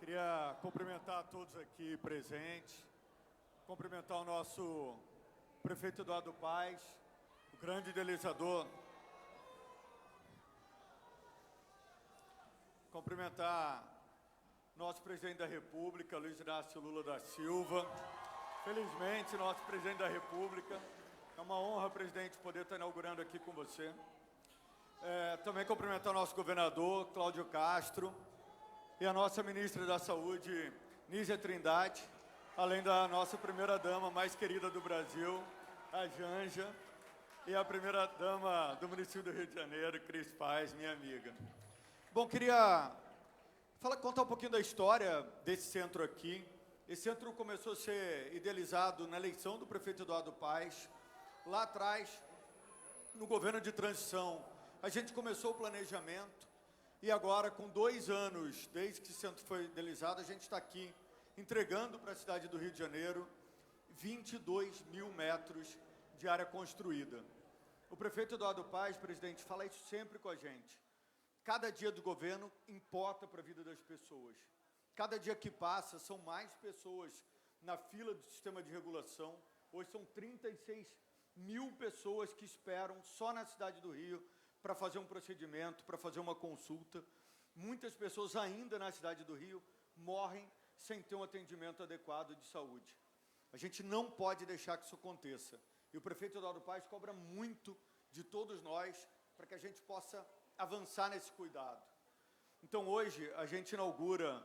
Queria cumprimentar a todos aqui presentes, cumprimentar o nosso prefeito Eduardo Paes, o grande idealizador, cumprimentar nosso presidente da República, Luiz Inácio Lula da Silva. Felizmente, nosso presidente da República, é uma honra, presidente, poder estar inaugurando aqui com você. Também cumprimentar o nosso governador, Cláudio Castro, e a nossa ministra da Saúde, Nízia Trindade, além da nossa primeira-dama mais querida do Brasil, a Janja, e a primeira-dama do município do Rio de Janeiro, Cris Paz, minha amiga. Bom, queria contar um pouquinho da história desse centro aqui. Esse centro começou a ser idealizado na eleição do prefeito Eduardo Paes. Lá atrás, no governo de transição, a gente começou o planejamento e agora, com 2 anos desde que o centro foi idealizado, a gente está aqui entregando para a cidade do Rio de Janeiro 22 mil metros de área construída. O prefeito Eduardo Paes, presidente, fala isso sempre com a gente. Cada dia do governo importa para a vida das pessoas. Cada dia que passa, são mais pessoas na fila do sistema de regulação. Hoje são 36 mil pessoas que esperam só na cidade do Rio para fazer um procedimento, para fazer uma consulta. Muitas pessoas ainda na cidade do Rio morrem sem ter um atendimento adequado de saúde. A gente não pode deixar que isso aconteça. E o prefeito Eduardo Paes cobra muito de todos nós para que a gente possa avançar nesse cuidado. Então, hoje, a gente inaugura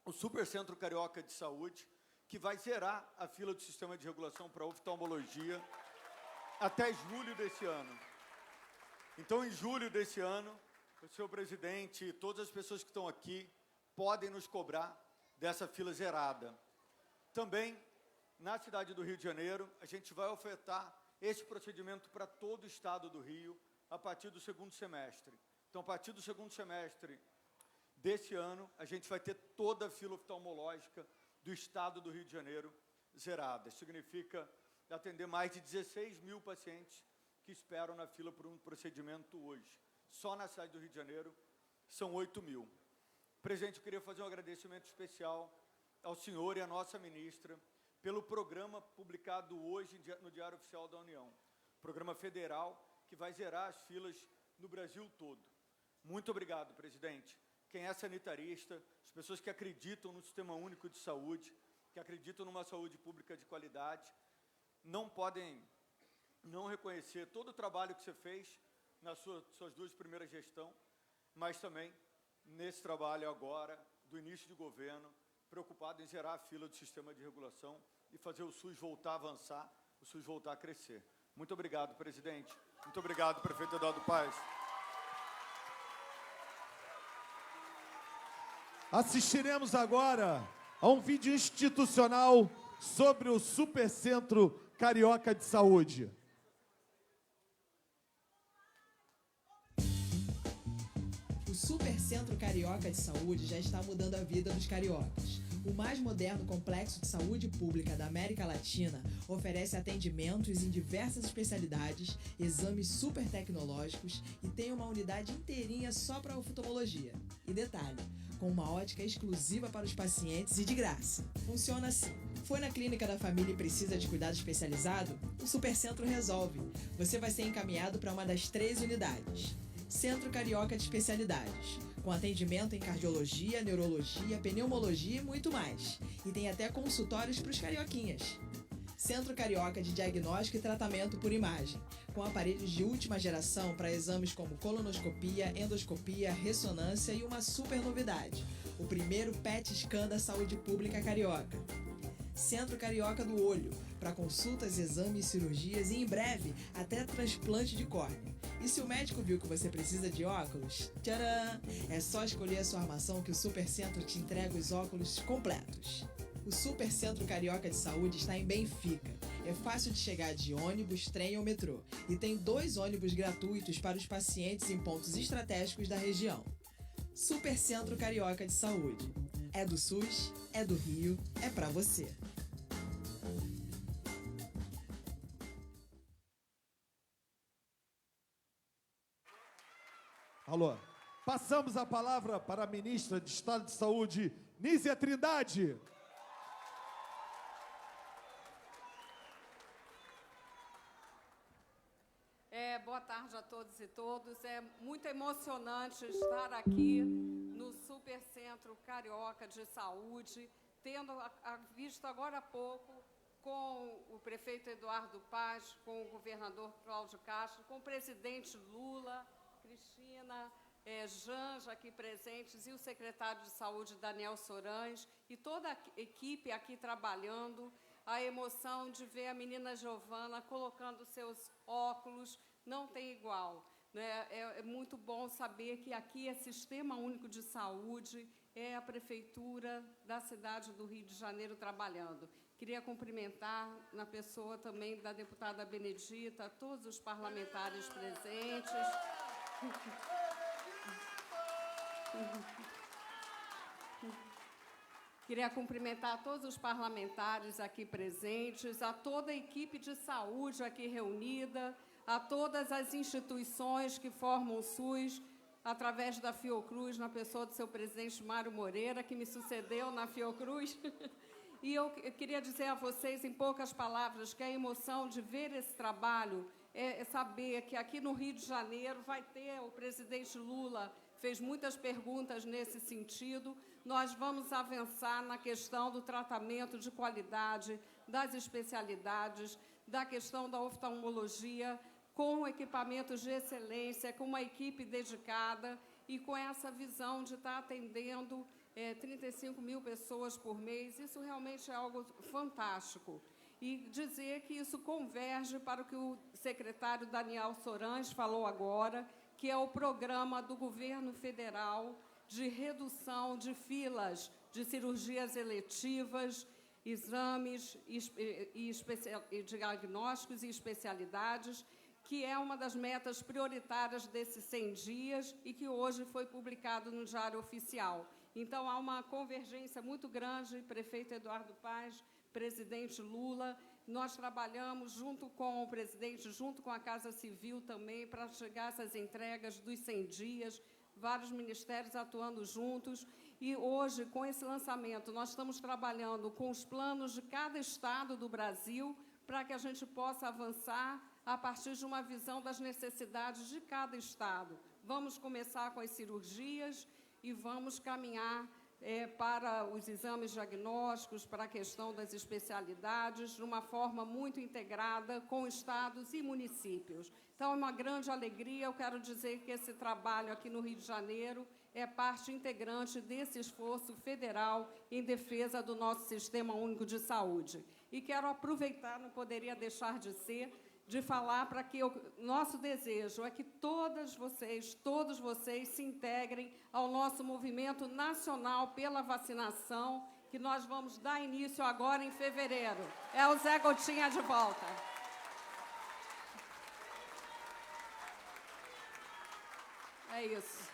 o Supercentro Carioca de Saúde, que vai zerar a fila do sistema de regulação para oftalmologia até julho desse ano. Então, em julho desse ano, o senhor presidente e todas as pessoas que estão aqui podem nos cobrar dessa fila zerada. Também, na cidade do Rio de Janeiro, a gente vai ofertar esse procedimento para todo o estado do Rio a partir do 2º semestre. Então, a partir do 2º semestre desse ano, a gente vai ter toda a fila oftalmológica do estado do Rio de Janeiro zerada. Isso significa atender mais de 16 mil pacientes que esperam na fila por um procedimento hoje. Só na cidade do Rio de Janeiro são 8 mil. Presidente, eu queria fazer um agradecimento especial ao senhor e à nossa ministra pelo programa publicado hoje no Diário Oficial da União. Programa federal que vai zerar as filas no Brasil todo. Muito obrigado, presidente. Quem é sanitarista, as pessoas que acreditam no Sistema Único de Saúde, que acreditam numa saúde pública de qualidade, não podem não reconhecer todo o trabalho que você fez nas suas 2 primeiras gestões, mas também nesse trabalho agora, do início de governo, preocupado em zerar a fila do sistema de regulação e fazer o SUS voltar a avançar, o SUS voltar a crescer. Muito obrigado, presidente. Muito obrigado, prefeito Eduardo Paes. Assistiremos agora a um vídeo institucional sobre o Supercentro Carioca de Saúde. O Supercentro Carioca de Saúde já está mudando a vida dos cariocas. O mais moderno complexo de saúde pública da América Latina oferece atendimentos em diversas especialidades, exames super tecnológicos e tem uma unidade inteirinha só para oftalmologia. E detalhe, com uma ótica exclusiva para os pacientes e de graça. Funciona assim. Foi na clínica da família e precisa de cuidado especializado? O Supercentro resolve. Você vai ser encaminhado para uma das 3 unidades. Centro Carioca de Especialidades, com atendimento em cardiologia, neurologia, pneumologia e muito mais. E tem até consultórios para os carioquinhas. Centro Carioca de Diagnóstico e Tratamento por Imagem, com aparelhos de última geração para exames como colonoscopia, endoscopia, ressonância e uma super novidade, o primeiro PET scan da saúde pública carioca. Centro Carioca do Olho, para consultas, exames, cirurgias e, em breve, até transplante de córnea. E se o médico viu que você precisa de óculos, tcharam! É só escolher a sua armação que o Supercentro te entrega os óculos completos. O Supercentro Carioca de Saúde está em Benfica. É fácil de chegar de ônibus, trem ou metrô. E tem 2 ônibus gratuitos para os pacientes em pontos estratégicos da região. Supercentro Carioca de Saúde. É do SUS, é do Rio, é pra você. Alô? Passamos a palavra para a ministra de Estado de Saúde, Nízia Trindade. Boa tarde a todos e todas. É muito emocionante estar aqui no Supercentro Carioca de Saúde, tendo visto agora há pouco com o prefeito Eduardo Paes, com o governador Cláudio Castro, com o presidente Lula, Cristina, Janja aqui presentes, e o secretário de Saúde, Daniel Sorães, e toda a equipe aqui trabalhando. A emoção de ver a menina Giovana colocando seus óculos não tem igual, né? É muito bom saber que aqui é Sistema Único de Saúde, é a Prefeitura da cidade do Rio de Janeiro trabalhando. Queria cumprimentar, na pessoa também da deputada Benedita, todos os parlamentares presentes. Queria cumprimentar todos os parlamentares aqui presentes, a toda a equipe de saúde aqui reunida, a todas as instituições que formam o SUS, através da Fiocruz, na pessoa do seu presidente Mário Moreira, que me sucedeu na Fiocruz. E eu queria dizer a vocês, em poucas palavras, que a emoção de ver esse trabalho é saber que aqui no Rio de Janeiro vai ter o presidente Lula, fez muitas perguntas nesse sentido. Nós vamos avançar na questão do tratamento de qualidade, das especialidades, da questão da oftalmologia, com equipamentos de excelência, com uma equipe dedicada e com essa visão de estar atendendo 35 mil pessoas por mês. Isso realmente é algo fantástico. E dizer que isso converge para o que o secretário Daniel Sorães falou agora, que é o programa do governo federal de redução de filas de cirurgias eletivas, exames e diagnósticos e especialidades, que é uma das metas prioritárias desses 100 dias e que hoje foi publicado no Diário Oficial. Então, há uma convergência muito grande, prefeito Eduardo Paes, presidente Lula. Nós trabalhamos junto com o presidente, junto com a Casa Civil também, para chegar a essas entregas dos 100 dias, vários ministérios atuando juntos. E hoje, com esse lançamento, nós estamos trabalhando com os planos de cada estado do Brasil para que a gente possa avançar a partir de uma visão das necessidades de cada estado. Vamos começar com as cirurgias e vamos caminhar para os exames diagnósticos, para a questão das especialidades, de uma forma muito integrada com estados e municípios. Então, é uma grande alegria. Eu quero dizer que esse trabalho aqui no Rio de Janeiro é parte integrante desse esforço federal em defesa do nosso Sistema Único de Saúde. E quero aproveitar, não poderia deixar de ser, de falar para que nosso desejo é que todos vocês se integrem ao nosso movimento nacional pela vacinação, que nós vamos dar início agora em fevereiro. É o Zé Gotinha de volta. É isso.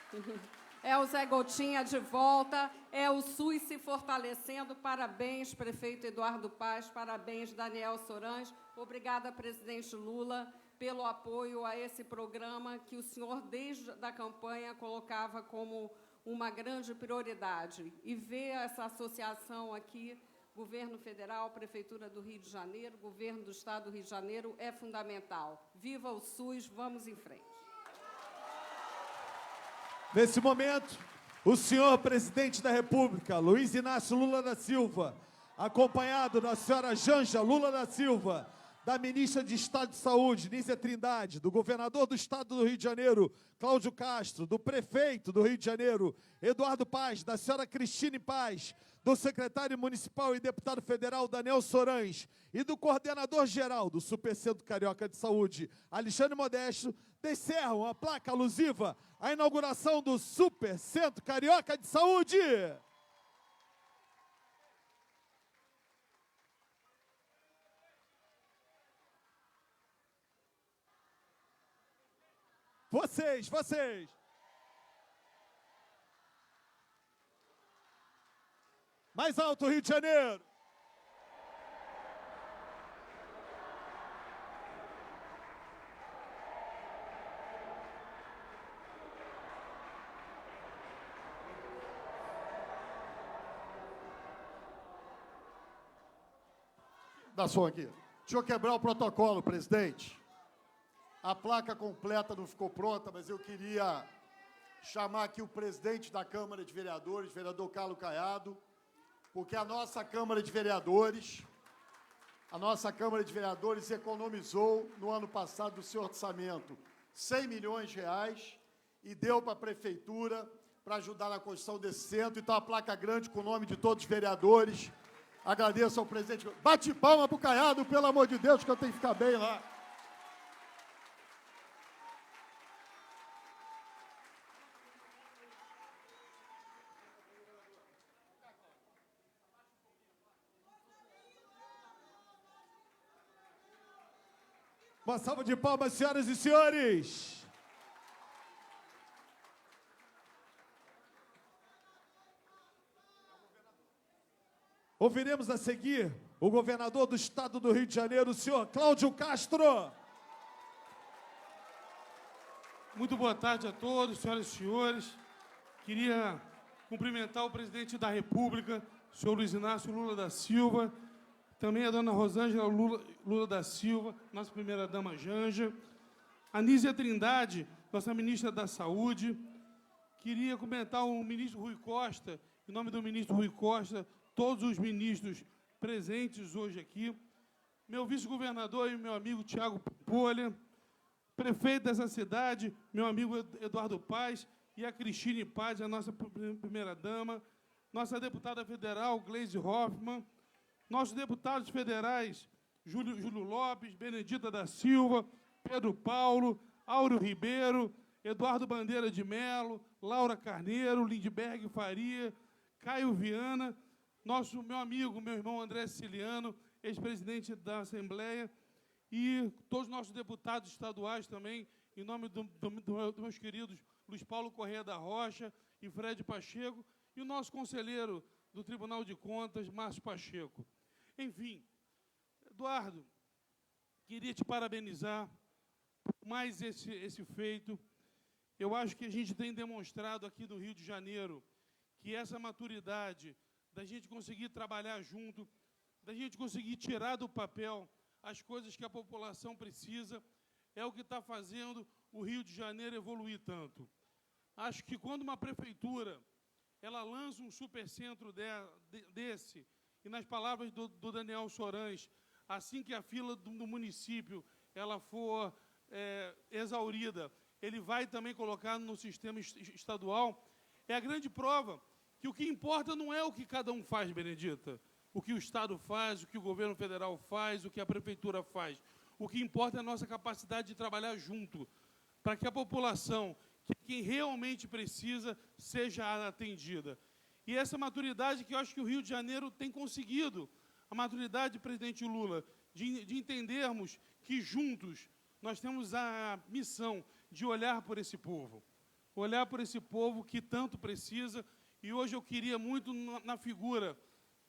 É o Zé Gotinha de volta, é o SUS se fortalecendo. Parabéns, prefeito Eduardo Paes, parabéns, Daniel Sorães. Obrigada, presidente Lula, pelo apoio a esse programa que o senhor, desde a campanha, colocava como uma grande prioridade. E ver essa associação aqui, Governo Federal, Prefeitura do Rio de Janeiro, Governo do Estado do Rio de Janeiro, é fundamental. Viva o SUS, vamos em frente. Nesse momento, o senhor presidente da República, Luiz Inácio Lula da Silva, acompanhado da senhora Janja Lula da Silva, da ministra de Estado de Saúde, Nízia Trindade, do governador do Estado do Rio de Janeiro, Cláudio Castro, do prefeito do Rio de Janeiro, Eduardo Paes, da senhora Cristine Paes, do secretário municipal e deputado federal, Daniel Sorães, e do coordenador-geral do Supercentro Carioca de Saúde, Alexandre Modesto, descerram a placa alusiva à inauguração do Supercentro Carioca de Saúde. Vocês. Mais alto, Rio de Janeiro. Dá som aqui. Deixa eu quebrar o protocolo, presidente. A placa completa não ficou pronta, mas eu queria chamar aqui o presidente da Câmara de Vereadores, vereador Carlos Caiado, porque a nossa Câmara de Vereadores economizou, no ano passado, do seu orçamento, 100 milhões de reais e deu para a Prefeitura para ajudar na construção desse centro. Então, a placa grande com o nome de todos os vereadores. Agradeço ao presidente. Bate palma pro Caiado, pelo amor de Deus, que eu tenho que ficar bem lá. Uma salva de palmas, senhoras e senhores. Ouviremos a seguir o governador do estado do Rio de Janeiro, o senhor Cláudio Castro. Muito boa tarde a todos, senhoras e senhores. Queria cumprimentar o presidente da República, o senhor Luiz Inácio Lula da Silva, também a dona Rosângela Lula da Silva, nossa primeira-dama Janja, a Nízia Trindade, nossa ministra da Saúde. Queria cumprimentar o ministro Rui Costa, em nome do ministro Rui Costa, todos os ministros presentes hoje aqui, meu vice-governador e meu amigo Tiago Polha, prefeito dessa cidade, meu amigo Eduardo Paz, e a Cristine Paz, a nossa primeira-dama, nossa deputada federal, Gleisi Hoffmann, nossos deputados federais, Júlio Lopes, Benedita da Silva, Pedro Paulo, Áureo Ribeiro, Eduardo Bandeira de Melo, Laura Carneiro, Lindbergh Faria, Caio Viana, meu amigo, meu irmão André Siciliano, ex-presidente da Assembleia, e todos os nossos deputados estaduais também, em nome dos meus queridos Luiz Paulo Corrêa da Rocha e Fred Pacheco, e o nosso conselheiro do Tribunal de Contas, Márcio Pacheco. Enfim, Eduardo, queria te parabenizar por mais esse feito. Eu acho que a gente tem demonstrado aqui no Rio de Janeiro que essa maturidade da gente conseguir trabalhar junto, da gente conseguir tirar do papel as coisas que a população precisa, é o que está fazendo o Rio de Janeiro evoluir tanto. Acho que quando uma prefeitura ela lança um supercentro desse, e nas palavras do Daniel Sorães, assim que a fila do município ela for exaurida, ele vai também colocar no sistema estadual, é a grande prova que o que importa não é o que cada um faz, Benedita, o que o Estado faz, o que o governo federal faz, o que a prefeitura faz. O que importa é a nossa capacidade de trabalhar junto, para que a população, quem realmente precisa, seja atendida. E essa maturidade que eu acho que o Rio de Janeiro tem conseguido, a maturidade, presidente Lula, de entendermos que juntos nós temos a missão de olhar por esse povo que tanto precisa. E hoje eu queria muito, na figura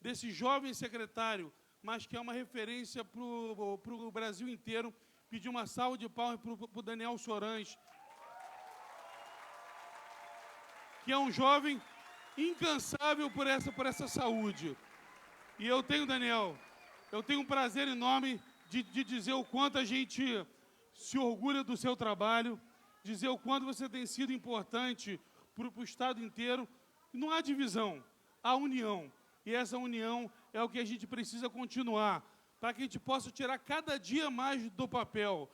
desse jovem secretário, mas que é uma referência para o Brasil inteiro, pedir uma salva de palmas para o Daniel Sorães, que é um jovem incansável por essa saúde. E eu tenho, Daniel, um prazer enorme de dizer o quanto a gente se orgulha do seu trabalho, dizer o quanto você tem sido importante para o Estado inteiro. Não há divisão, há união. E essa união é o que a gente precisa continuar, para que a gente possa tirar cada dia mais do papel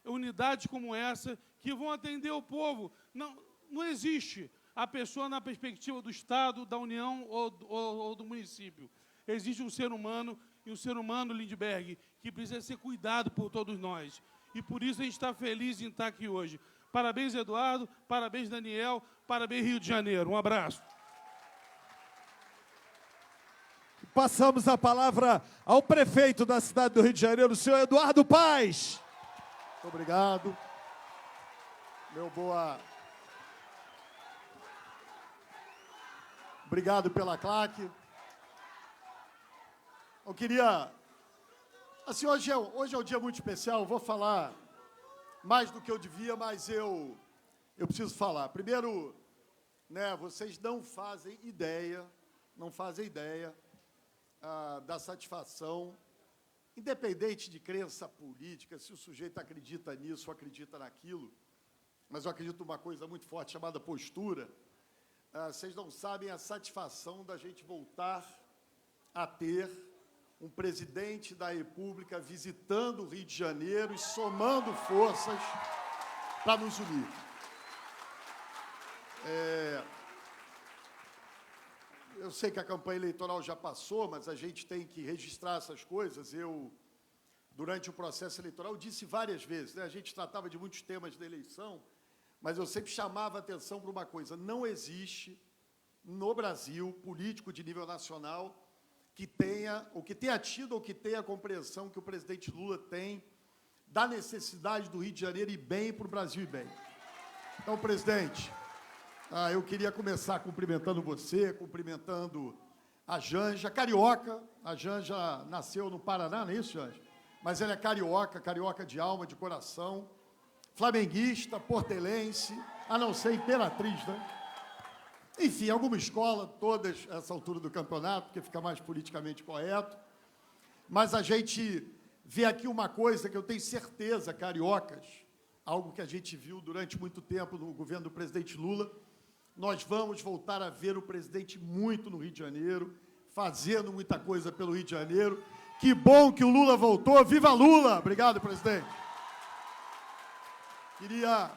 unidades como essa, que vão atender o povo. Não existe a pessoa na perspectiva do Estado, da União ou do município. Existe um ser humano, e um ser humano, Lindbergh, que precisa ser cuidado por todos nós. E por isso a gente está feliz em estar aqui hoje. Parabéns, Eduardo, parabéns, Daniel, parabéns, Rio de Janeiro. Um abraço. Passamos a palavra ao prefeito da cidade do Rio de Janeiro, o senhor Eduardo Paz. Muito obrigado. Obrigado pela claque. Eu queria... Assim, hoje é um dia muito especial, eu vou falar mais do que eu devia, mas eu preciso falar. Primeiro, né, vocês não fazem ideia da satisfação independente de crença política, se o sujeito acredita nisso ou acredita naquilo, mas eu acredito numa coisa muito forte chamada postura, vocês não sabem a satisfação da gente voltar a ter um presidente da República visitando o Rio de Janeiro e somando forças para nos unir. Eu sei que a campanha eleitoral já passou, mas a gente tem que registrar essas coisas. Eu, durante o processo eleitoral, disse várias vezes, né, a gente tratava de muitos temas da eleição, mas eu sempre chamava a atenção para uma coisa: não existe no Brasil político de nível nacional que tenha tido ou que tenha a compreensão que o presidente Lula tem da necessidade do Rio de Janeiro ir bem para o Brasil ir bem. Então, presidente, eu queria começar cumprimentando você, cumprimentando a Janja, carioca. A Janja nasceu no Paraná, não é isso, Janja? Mas ela é carioca de alma, de coração, flamenguista, portelense, a não ser Imperatriz, né? Enfim, alguma escola, todas essa altura do campeonato, porque fica mais politicamente correto. Mas a gente vê aqui uma coisa que eu tenho certeza, cariocas, algo que a gente viu durante muito tempo no governo do presidente Lula, nós vamos voltar a ver o presidente muito no Rio de Janeiro, fazendo muita coisa pelo Rio de Janeiro. Que bom que o Lula voltou. Viva Lula! Obrigado, presidente. Queria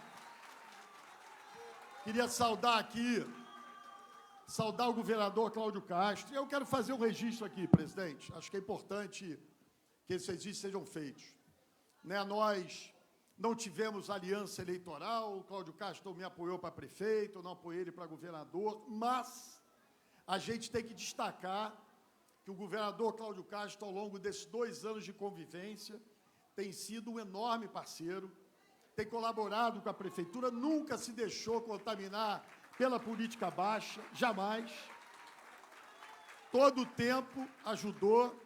saudar o governador Cláudio Castro. Eu quero fazer um registro aqui, presidente. Acho que é importante que esses registros sejam feitos. Né, nós não tivemos aliança eleitoral, o Cláudio Castro me apoiou para prefeito, eu não apoiei ele para governador, mas a gente tem que destacar que o governador Cláudio Castro, ao longo desses 2 anos de convivência, tem sido um enorme parceiro, tem colaborado com a prefeitura, nunca se deixou contaminar pela política baixa, jamais. Todo o tempo ajudou.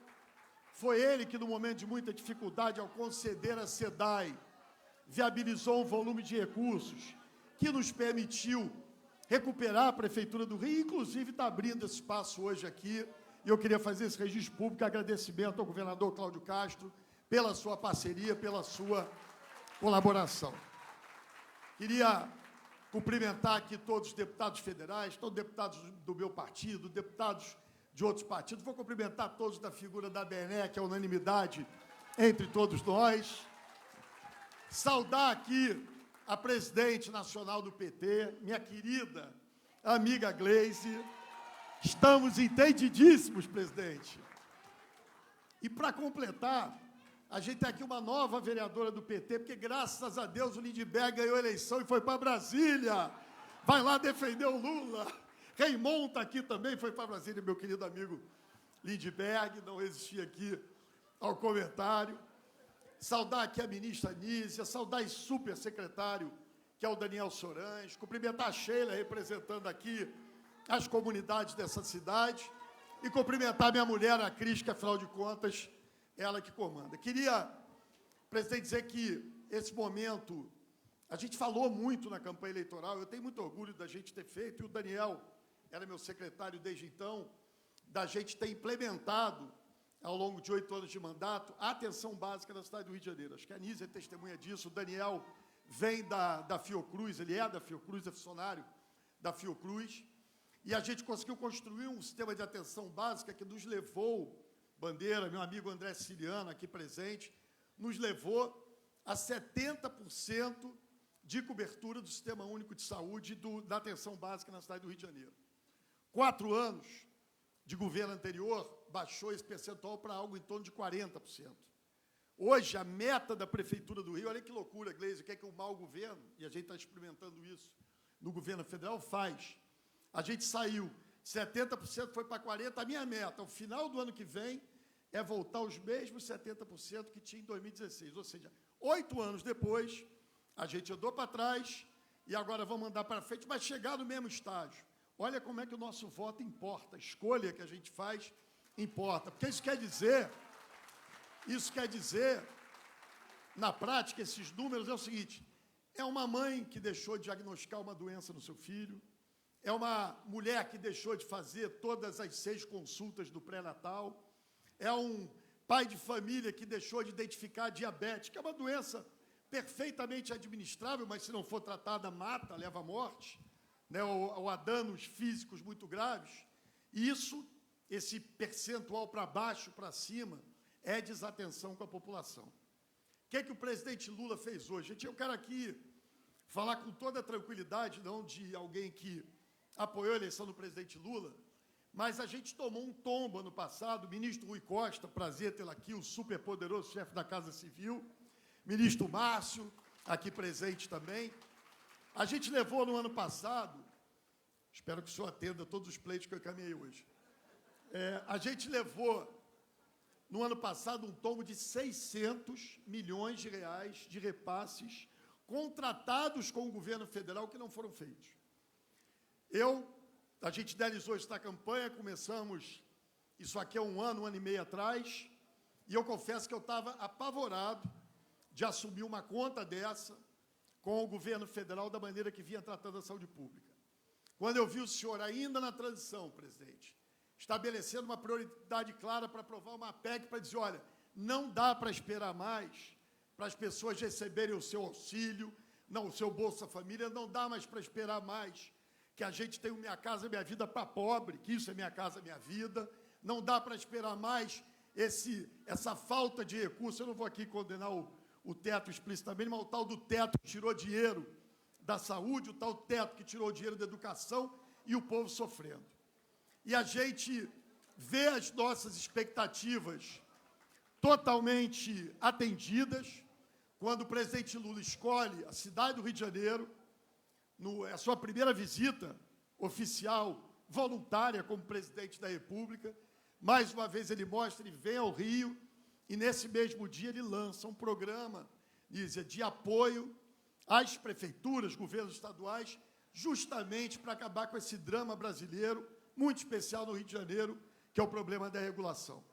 Foi ele que, no momento de muita dificuldade, ao conceder a SEDAI, viabilizou um volume de recursos que nos permitiu recuperar a Prefeitura do Rio, inclusive está abrindo esse espaço hoje aqui, e eu queria fazer esse registro público, agradecimento ao governador Cláudio Castro pela sua parceria, pela sua colaboração. Queria cumprimentar aqui todos os deputados federais, todos os deputados do meu partido, deputados de outros partidos. Vou cumprimentar todos da figura da Bené, que é a unanimidade entre todos nós. Saudar aqui a presidente nacional do PT, minha querida amiga Gleisi. Estamos entendidíssimos, presidente. E, para completar, a gente tem aqui uma nova vereadora do PT, porque, graças a Deus, o Lindbergh ganhou a eleição e foi para Brasília. Vai lá defender o Lula. Raimon está aqui também, foi para Brasília, meu querido amigo Lindbergh, não resisti aqui ao comentário. Saudar aqui a ministra Nízia, saudar esse super secretário, que é o Daniel Sorães, cumprimentar a Sheila, representando aqui as comunidades dessa cidade, e cumprimentar minha mulher, a Cris, que, afinal de contas, ela que comanda. Queria, presidente, dizer que esse momento, a gente falou muito na campanha eleitoral, eu tenho muito orgulho da gente ter feito, e o Daniel era meu secretário desde então, da gente ter implementado, ao longo de 8 anos de mandato, a atenção básica na cidade do Rio de Janeiro. Acho que a Nízia é testemunha disso, o Daniel vem da Fiocruz, ele é da Fiocruz, é funcionário da Fiocruz, e a gente conseguiu construir um sistema de atenção básica que nos levou, Bandeira, meu amigo André Siciliano, aqui presente, nos levou a 70% de cobertura do Sistema Único de Saúde da atenção básica na cidade do Rio de Janeiro. 4 anos de governo anterior, baixou esse percentual para algo em torno de 40%. Hoje, a meta da Prefeitura do Rio, olha que loucura, Gleisi, o que é que o mau governo, e a gente está experimentando isso no governo federal, faz. A gente saiu, 70% foi para 40%, a minha meta, ao final do ano que vem, é voltar aos mesmos 70% que tinha em 2016. Ou seja, 8 anos depois, a gente andou para trás e agora vamos andar para frente, mas chegar no mesmo estágio. Olha como é que o nosso voto importa, a escolha que a gente faz importa. Porque isso quer dizer, na prática, esses números é o seguinte, é uma mãe que deixou de diagnosticar uma doença no seu filho, é uma mulher que deixou de fazer todas as 6 consultas do pré-natal, é um pai de família que deixou de identificar a diabetes, que é uma doença perfeitamente administrável, mas se não for tratada, mata, leva à morte, né, ou a danos físicos muito graves. E isso, esse percentual para baixo, para cima, é desatenção com a população. O que é que o presidente Lula fez hoje? Eu quero aqui falar com toda a tranquilidade, não de alguém que apoiou a eleição do presidente Lula, mas a gente tomou um tombo ano passado, o ministro Rui Costa, prazer tê-lo aqui, o superpoderoso chefe da Casa Civil, ministro Márcio, aqui presente também. A gente levou no ano passado, espero que o senhor atenda todos os pleitos que eu encaminhei hoje, a gente levou no ano passado um tombo de 600 milhões de reais de repasses contratados com o governo federal que não foram feitos. A gente idealizou esta campanha, começamos isso aqui há um ano e meio atrás, e eu confesso que eu estava apavorado de assumir uma conta dessa com o governo federal da maneira que vinha tratando a saúde pública. Quando eu vi o senhor ainda na transição, presidente, estabelecendo uma prioridade clara para aprovar uma PEC para dizer, olha, não dá para esperar mais para as pessoas receberem o seu auxílio, não, o seu Bolsa Família, não dá mais para esperar mais que a gente tenha o Minha Casa Minha Vida para pobre, que isso é Minha Casa Minha Vida, não dá para esperar mais essa falta de recursos. Eu não vou aqui condenar o teto explicitamente, mas o tal do teto que tirou dinheiro da saúde, o tal teto que tirou dinheiro da educação e o povo sofrendo. E a gente vê as nossas expectativas totalmente atendidas quando o presidente Lula escolhe a cidade do Rio de Janeiro, a sua primeira visita oficial, voluntária, como presidente da República. Mais uma vez ele mostra, ele vem ao Rio, e nesse mesmo dia ele lança um programa, Nízia, de apoio às prefeituras, governos estaduais, justamente para acabar com esse drama brasileiro, muito especial no Rio de Janeiro, que é o problema da regulação.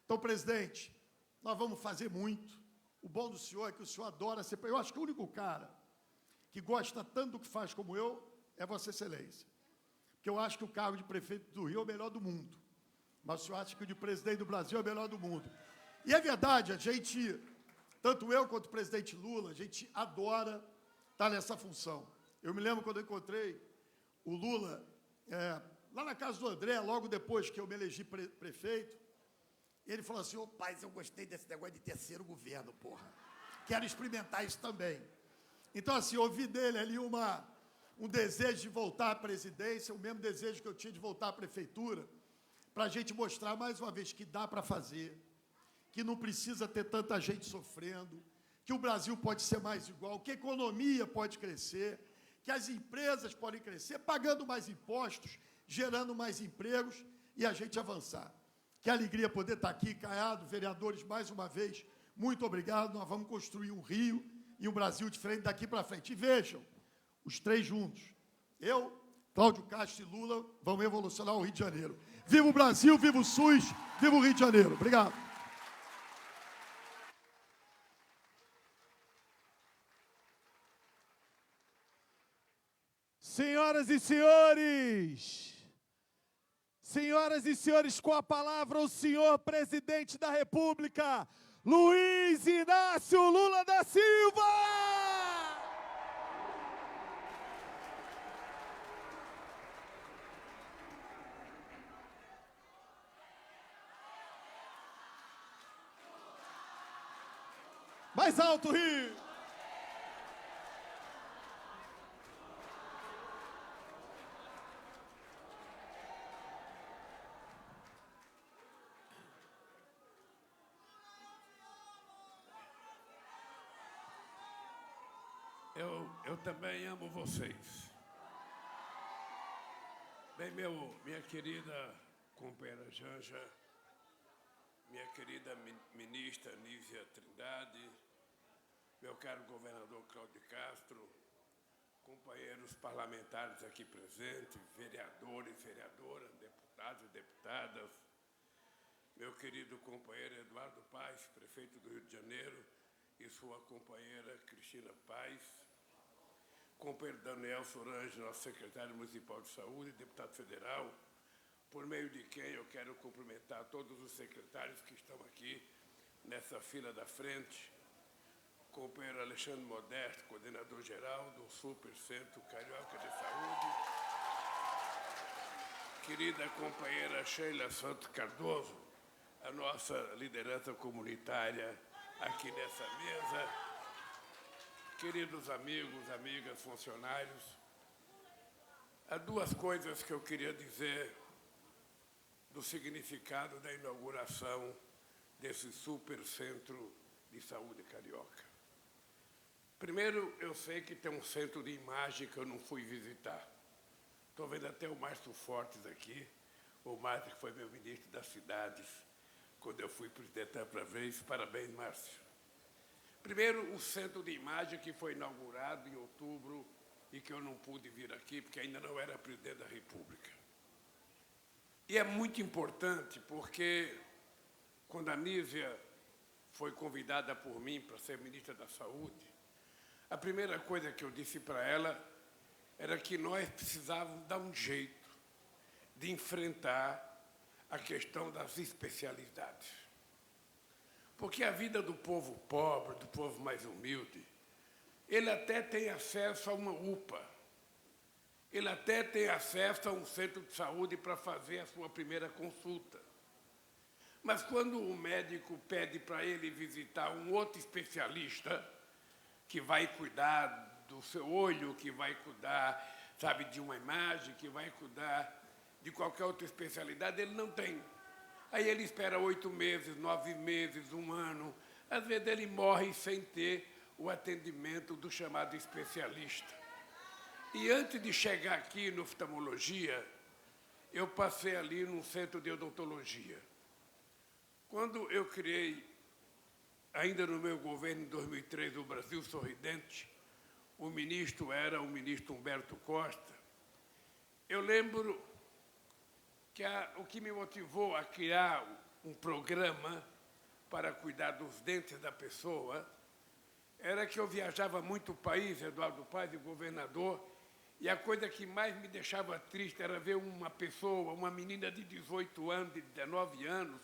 Então, presidente, nós vamos fazer muito. O bom do senhor é que o senhor adora ser... Eu acho que o único cara que gosta tanto do que faz como eu é Vossa Excelência. Porque eu acho que o cargo de prefeito do Rio é o melhor do mundo. Mas o senhor acha que o de presidente do Brasil é o melhor do mundo. E é verdade, a gente, tanto eu quanto o presidente Lula, a gente adora estar nessa função. Eu me lembro quando eu encontrei o Lula lá na casa do André, logo depois que eu me elegi prefeito, ele falou assim, ô pai, eu gostei desse negócio de terceiro governo, porra. Quero experimentar isso também. Então, assim, ouvi dele ali um desejo de voltar à presidência, o mesmo desejo que eu tinha de voltar à prefeitura, para a gente mostrar mais uma vez que dá para fazer, que não precisa ter tanta gente sofrendo, que o Brasil pode ser mais igual, que a economia pode crescer, que as empresas podem crescer, pagando mais impostos, gerando mais empregos e a gente avançar. Que alegria poder estar aqui, Caiado, vereadores, mais uma vez, muito obrigado. Nós vamos construir um Rio e um Brasil diferente daqui para frente. E vejam, os três juntos, eu, Cláudio Castro e Lula, vamos revolucionar o Rio de Janeiro. Viva o Brasil, viva o SUS, viva o Rio de Janeiro. Obrigado. Senhoras e senhores, com a palavra o senhor presidente da República, Luiz Inácio Lula da Silva! Mais alto, Rio! Eu também amo vocês. Bem, minha querida companheira Janja, minha querida ministra Nízia Trindade, meu caro governador Cláudio Castro, companheiros parlamentares aqui presentes, vereadores, vereadoras, deputados e deputadas, meu querido companheiro Eduardo Paes, prefeito do Rio de Janeiro, e sua companheira Cristina Paes, companheiro Daniel Sorange, nosso secretário municipal de saúde, deputado federal, por meio de quem eu quero cumprimentar todos os secretários que estão aqui nessa fila da frente, companheiro Alexandre Modesto, coordenador-geral do Supercentro Carioca de Saúde, querida companheira Sheila Santos Cardoso, a nossa liderança comunitária aqui nessa mesa, queridos amigos, amigas, funcionários, há duas coisas que eu queria dizer do significado da inauguração desse Supercentro de Saúde Carioca. Primeiro, eu sei que tem um centro de imagem que eu não fui visitar. Estou vendo até o Márcio Fortes aqui, o Márcio que foi meu ministro das cidades, quando eu fui presidente da primeira vez. Parabéns, Márcio. Primeiro, o centro de imagem que foi inaugurado em outubro e que eu não pude vir aqui, porque ainda não era presidente da República. E é muito importante porque, quando a Nízia foi convidada por mim para ser ministra da Saúde, a primeira coisa que eu disse para ela era que nós precisávamos dar um jeito de enfrentar a questão das especialidades. Porque a vida do povo pobre, do povo mais humilde, ele até tem acesso a uma UPA, ele até tem acesso a um centro de saúde para fazer a sua primeira consulta. Mas quando o médico pede para ele visitar um outro especialista, que vai cuidar do seu olho, que vai cuidar, sabe, de uma imagem, que vai cuidar de qualquer outra especialidade, ele não tem. Aí ele espera 8 meses, 9 meses, 1 ano. Às vezes ele morre sem ter o atendimento do chamado especialista. E antes de chegar aqui no oftalmologia, eu passei ali num centro de odontologia. Quando eu criei, ainda no meu governo, em 2003, o Brasil Sorridente, o ministro era o ministro Humberto Costa, eu lembro que o que me motivou a criar um programa para cuidar dos dentes da pessoa era que eu viajava muito o país, Eduardo Paz, e governador, e a coisa que mais me deixava triste era ver uma pessoa, uma menina de 18 anos, de 19 anos,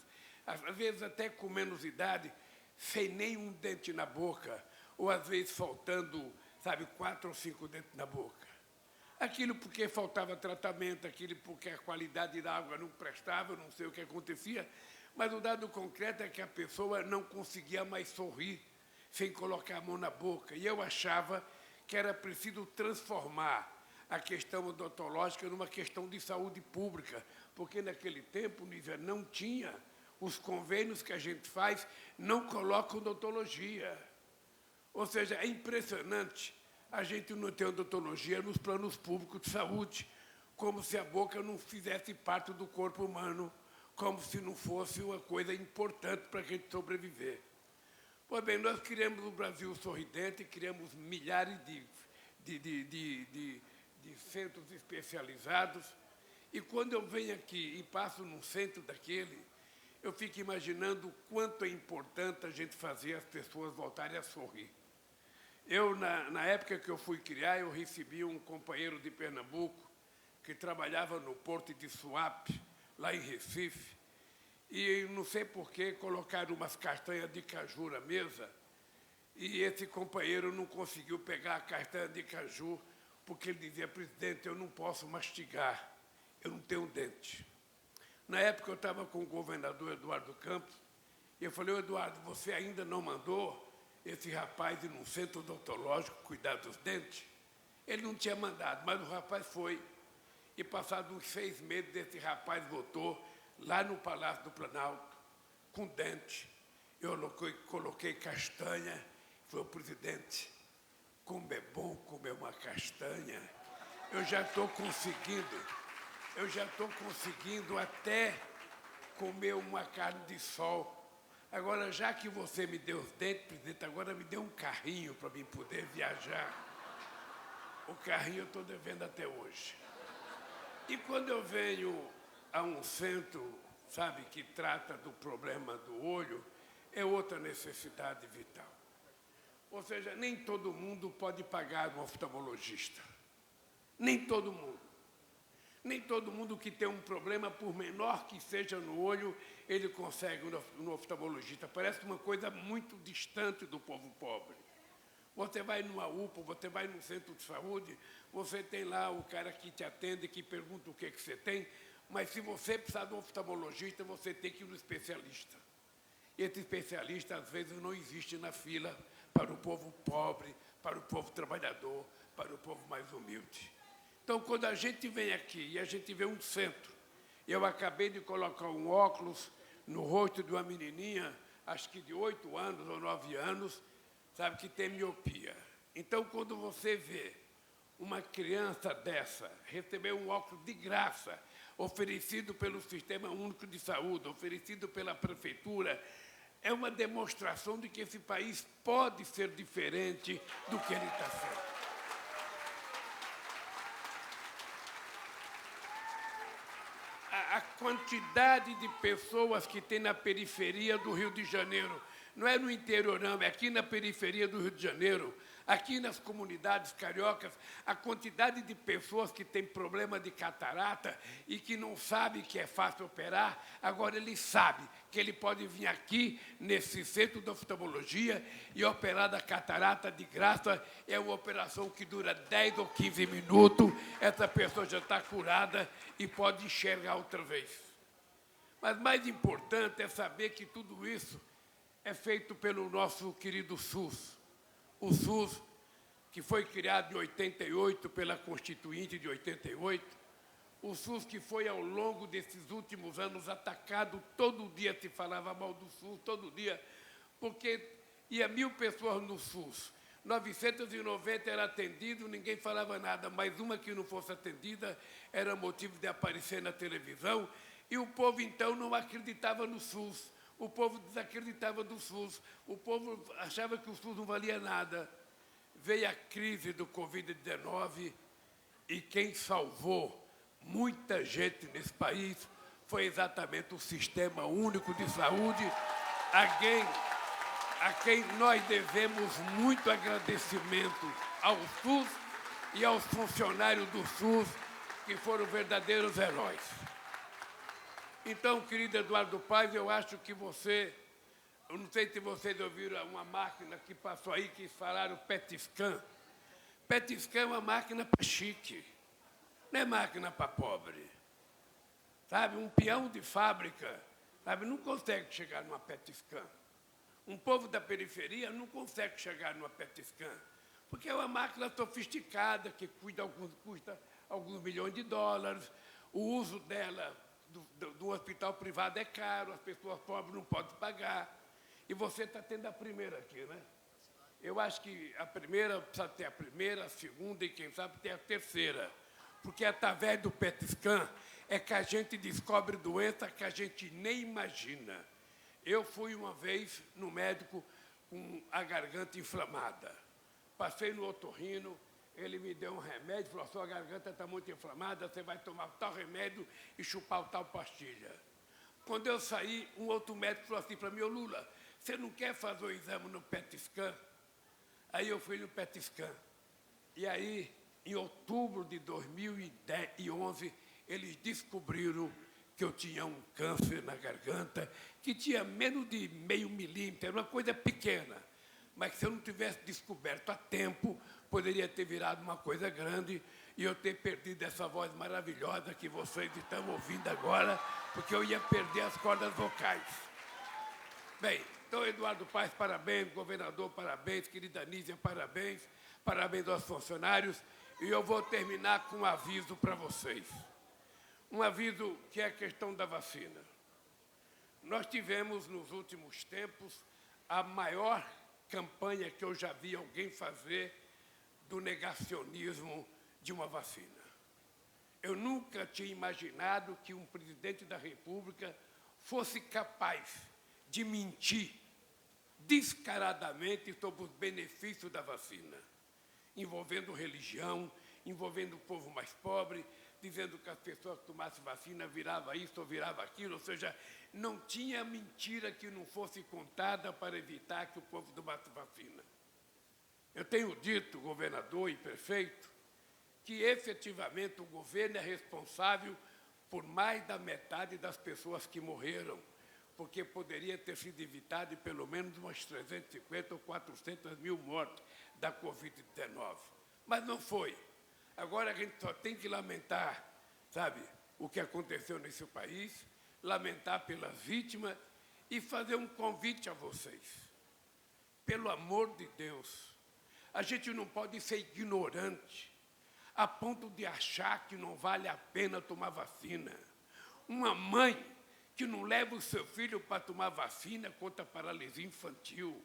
às vezes até com menos idade, sem nenhum dente na boca, ou às vezes faltando, sabe, 4 ou 5 dentes na boca. Aquilo porque faltava tratamento, aquilo porque a qualidade da água não prestava, não sei o que acontecia, mas o dado concreto é que a pessoa não conseguia mais sorrir sem colocar a mão na boca. E eu achava que era preciso transformar a questão odontológica numa questão de saúde pública, porque naquele tempo, Nízia, não tinha os convênios que a gente faz, não colocam odontologia. Ou seja, é impressionante a gente não ter odontologia nos planos públicos de saúde, como se a boca não fizesse parte do corpo humano, como se não fosse uma coisa importante para a gente sobreviver. Pois bem, nós criamos o Brasil Sorridente, criamos milhares de centros especializados, e quando eu venho aqui e passo num centro daquele, eu fico imaginando o quanto é importante a gente fazer as pessoas voltarem a sorrir. Eu, na época que eu fui criar, eu recebi um companheiro de Pernambuco que trabalhava no porto de Suape, lá em Recife, e não sei por que colocaram umas castanhas de caju na mesa, e esse companheiro não conseguiu pegar a castanha de caju, porque ele dizia: presidente, eu não posso mastigar, eu não tenho dente. Na época eu estava com o governador Eduardo Campos, e eu falei: Eduardo, você ainda não mandou esse rapaz ir num centro odontológico cuidar dos dentes? Ele não tinha mandado, mas o rapaz foi, e passados uns 6 meses, esse rapaz voltou lá no Palácio do Planalto, com dente. Eu coloquei castanha, foi o presidente: como é bom comer uma castanha. Eu já estou conseguindo até comer uma carne de sol. Agora, já que você me deu os dentes, presidente, agora me dê um carrinho para mim poder viajar. O carrinho eu estou devendo até hoje. E quando eu venho a um centro, sabe, que trata do problema do olho, é outra necessidade vital. Ou seja, nem todo mundo pode pagar um oftalmologista. Nem todo mundo. Nem todo mundo que tem um problema, por menor que seja no olho, ele consegue no oftalmologista. Parece uma coisa muito distante do povo pobre. Você vai numa UPA, você vai num centro de saúde, você tem lá o cara que te atende, que pergunta o que você tem, mas se você precisar de um oftalmologista, você tem que ir no especialista. Esse especialista, às vezes, não existe na fila para o povo pobre, para o povo trabalhador, para o povo mais humilde. Então, quando a gente vem aqui e a gente vê um centro, eu acabei de colocar um óculos no rosto de uma menininha, acho que de 8 anos ou 9 anos, sabe, que tem miopia. Então, quando você vê uma criança dessa receber um óculos de graça, oferecido pelo Sistema Único de Saúde, oferecido pela Prefeitura, é uma demonstração de que esse país pode ser diferente do que ele está sendo. A quantidade de pessoas que tem na periferia do Rio de Janeiro, não é no interior, não, é aqui na periferia do Rio de Janeiro, aqui nas comunidades cariocas, a quantidade de pessoas que têm problema de catarata e que não sabe que é fácil operar, agora ele sabe que ele pode vir aqui, nesse centro de oftalmologia, e operar da catarata de graça. É uma operação que dura 10 ou 15 minutos, essa pessoa já está curada e pode enxergar outra vez. Mas mais importante é saber que tudo isso é feito pelo nosso querido SUS. O SUS, que foi criado em 88 pela Constituinte de 88, o SUS que foi, ao longo desses últimos anos, atacado, todo dia se falava mal do SUS, todo dia, porque ia 1.000 pessoas no SUS, 990 era atendido, ninguém falava nada, mas uma que não fosse atendida era motivo de aparecer na televisão, e o povo, então, não acreditava no SUS. O povo desacreditava do SUS, o povo achava que o SUS não valia nada. Veio a crise do Covid-19 e quem salvou muita gente nesse país foi exatamente o Sistema Único de Saúde, a quem nós devemos muito agradecimento ao SUS e aos funcionários do SUS, que foram verdadeiros heróis. Então, querido Eduardo Paes, eu acho que eu não sei se vocês ouviram uma máquina que passou aí, que falaram PET scan. PET scan é uma máquina para chique, não é máquina para pobre. Sabe, um peão de fábrica, sabe, não consegue chegar numa PET scan. Um povo da periferia não consegue chegar numa PET scan, porque é uma máquina sofisticada, que custa alguns milhões de dólares, o uso dela do hospital privado é caro, as pessoas pobres não podem pagar. E você está tendo a primeira aqui, né? Eu acho que a primeira precisa ter a primeira, a segunda e, quem sabe, ter a terceira. Porque através do PET scan é que a gente descobre doença que a gente nem imagina. Eu fui uma vez no médico com a garganta inflamada. Passei no otorrino, ele me deu um remédio, falou, sua garganta está muito inflamada, você vai tomar tal remédio e chupar tal pastilha. Quando eu saí, um outro médico falou assim para mim, ô Lula, você não quer fazer o exame no PET scan? Aí eu fui no PET scan. E aí, em outubro de 2011, eles descobriram que eu tinha um câncer na garganta, que tinha menos de meio milímetro, era uma coisa pequena. Mas se eu não tivesse descoberto a tempo, poderia ter virado uma coisa grande e eu ter perdido essa voz maravilhosa que vocês estão ouvindo agora, porque eu ia perder as cordas vocais. Bem, então, Eduardo Paes, parabéns, governador, parabéns, querida Anísia, parabéns, parabéns aos funcionários, e eu vou terminar com um aviso para vocês. Um aviso que é a questão da vacina. Nós tivemos, nos últimos tempos, a maior campanha que eu já vi alguém fazer do negacionismo de uma vacina. Eu nunca tinha imaginado que um presidente da República fosse capaz de mentir descaradamente sobre os benefícios da vacina, envolvendo religião, envolvendo o povo mais pobre, dizendo que as pessoas que tomassem vacina virava isso ou virava aquilo, ou seja, não tinha mentira que não fosse contada para evitar que o povo tomasse vacina. Eu tenho dito, governador e prefeito, que efetivamente o governo é responsável por mais da metade das pessoas que morreram, porque poderia ter sido evitado pelo menos umas 350 ou 400 mil mortes da Covid-19. Mas não foi. Agora a gente só tem que lamentar, sabe, o que aconteceu nesse país, lamentar pelas vítimas e fazer um convite a vocês. Pelo amor de Deus, a gente não pode ser ignorante a ponto de achar que não vale a pena tomar vacina. Uma mãe que não leva o seu filho para tomar vacina contra a paralisia infantil,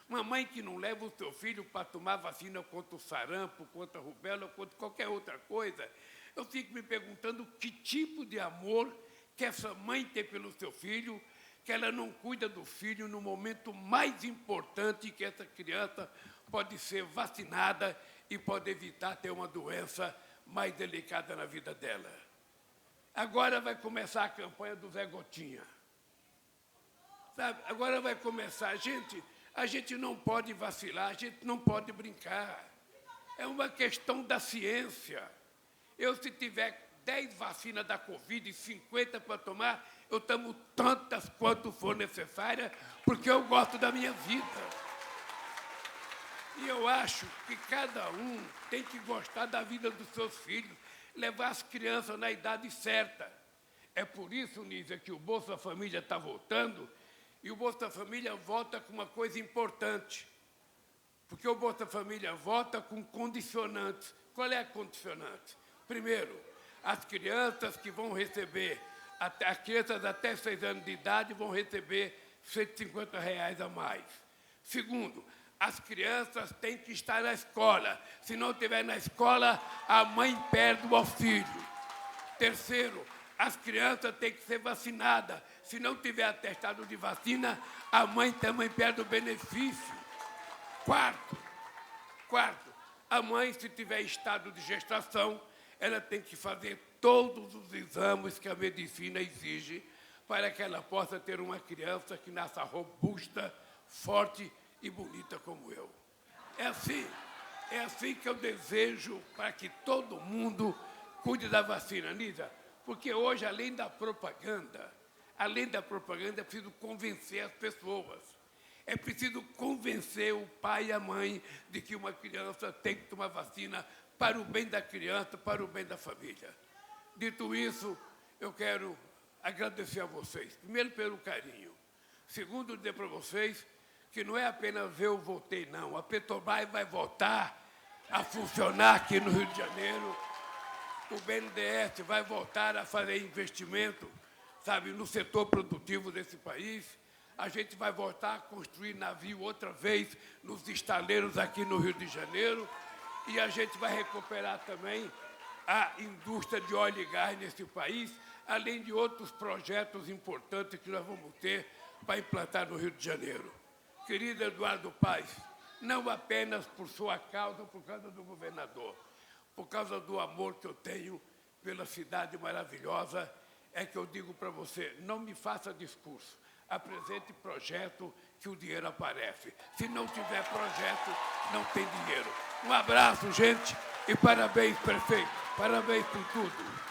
uma mãe que não leva o seu filho para tomar vacina contra o sarampo, contra a rubéola, contra qualquer outra coisa, eu fico me perguntando que tipo de amor que essa mãe tem pelo seu filho, que ela não cuida do filho no momento mais importante que essa criança pode ser vacinada e pode evitar ter uma doença mais delicada na vida dela. Agora vai começar a campanha do Zé Gotinha. Sabe? Agora vai começar. A gente não pode vacilar, a gente não pode brincar. É uma questão da ciência. Eu, se tiver 10 vacinas da Covid e 50 para tomar, eu tomo tantas quanto for necessária, porque eu gosto da minha vida. E eu acho que cada um tem que gostar da vida dos seus filhos, levar as crianças na idade certa. É por isso, Nízia, que o Bolsa Família está voltando, e o Bolsa Família volta com uma coisa importante, porque o Bolsa Família volta com condicionantes. Qual é a condicionante? Primeiro, as crianças que vão receber, as crianças até 6 anos de idade vão receber R$150 a mais. Segundo, as crianças têm que estar na escola. Se não estiver na escola, a mãe perde o auxílio. Terceiro, as crianças têm que ser vacinadas. Se não tiver atestado de vacina, a mãe também perde o benefício. Quarto, a mãe, se tiver estado de gestação, ela tem que fazer todos os exames que a medicina exige para que ela possa ter uma criança que nasça robusta, forte e bonita como eu. É assim que eu desejo para que todo mundo cuide da vacina, Nízia, porque hoje, além da propaganda, é preciso convencer as pessoas. É preciso convencer o pai e a mãe de que uma criança tem que tomar vacina para o bem da criança, para o bem da família. Dito isso, eu quero agradecer a vocês. Primeiro, pelo carinho. Segundo, dizer para vocês que não é apenas eu votei, não. A Petrobras vai voltar a funcionar aqui no Rio de Janeiro. O BNDES vai voltar a fazer investimento, sabe, no setor produtivo desse país. A gente vai voltar a construir navio outra vez nos estaleiros aqui no Rio de Janeiro. E a gente vai recuperar também a indústria de óleo e gás nesse país, além de outros projetos importantes que nós vamos ter para implantar no Rio de Janeiro. Querido Eduardo Paes, não apenas por sua causa, por causa do governador, por causa do amor que eu tenho pela cidade maravilhosa, é que eu digo para você, não me faça discurso, apresente projeto que o dinheiro aparece. Se não tiver projeto, não tem dinheiro. Um abraço, gente, e parabéns, prefeito. Parabéns por tudo.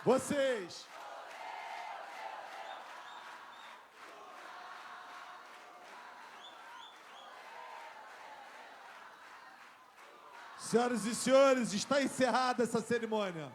Vocês. Senhoras e senhores, está encerrada essa cerimônia.